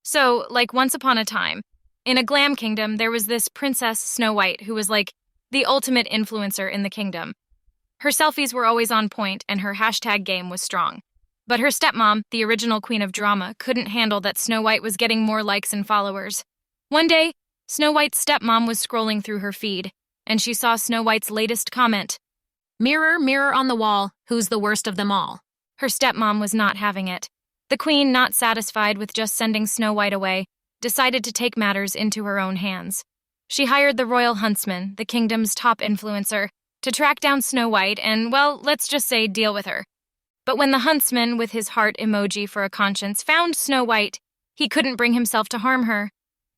So, like once upon a time, in a glam kingdom, there was this Princess Snow White who was like the ultimate influencer in the kingdom. Her selfies were always on point and her hashtag game was strong. But her stepmom, the original queen of drama, couldn't handle that Snow White was getting more likes and followers. One day, Snow White's stepmom was scrolling through her feed, and she saw Snow White's latest comment. Mirror, mirror on the wall, who's the worst of them all? Her stepmom was not having it. The queen, not satisfied with just sending Snow White away, decided to take matters into her own hands. She hired the royal huntsman, the kingdom's top influencer, to track down Snow White and, well, let's just say deal with her. But when the huntsman, with his heart emoji for a conscience, found Snow White, he couldn't bring himself to harm her.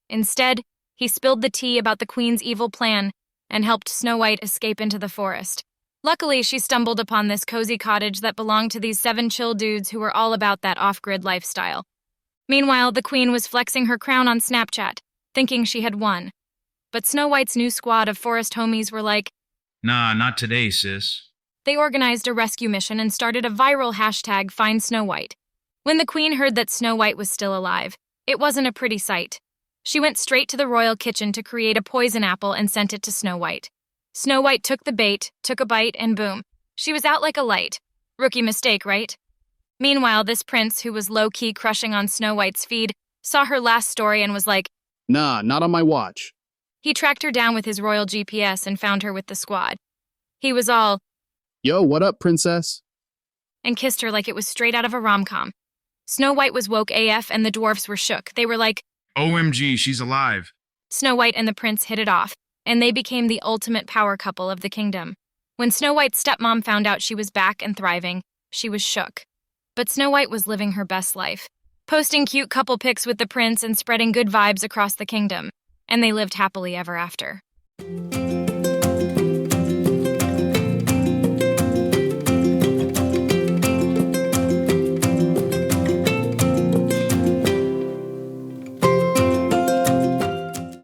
Instead, he spilled the tea about the queen's evil plan and helped Snow White escape into the forest. Luckily, she stumbled upon this cozy cottage that belonged to these 7 chill dudes who were all about that off-grid lifestyle. Meanwhile, the queen was flexing her crown on Snapchat, thinking she had won. But Snow White's new squad of forest homies were like, Nah, not today, sis. They organized a rescue mission and started a viral hashtag Find Snow White. When the queen heard that Snow White was still alive, it wasn't a pretty sight. She went straight to the royal kitchen to create a poison apple and sent it to Snow White. Snow White took the bait, took a bite, and boom, she was out like a light. Rookie mistake, right? Meanwhile, this prince, who was low-key crushing on Snow White's feed, saw her last story and was like, Nah, not on my watch. He tracked her down with his royal GPS and found her with the squad. He was all, Yo, what up, princess? and kissed her like it was straight out of a rom-com. Snow White was woke AF and the dwarfs were shook. They were like, OMG, she's alive. Snow White and the prince hit it off, and they became the ultimate power couple of the kingdom. When Snow White's stepmom found out she was back and thriving, she was shook. But Snow White was living her best life, posting cute couple pics with the prince and spreading good vibes across the kingdom, and they lived happily ever after.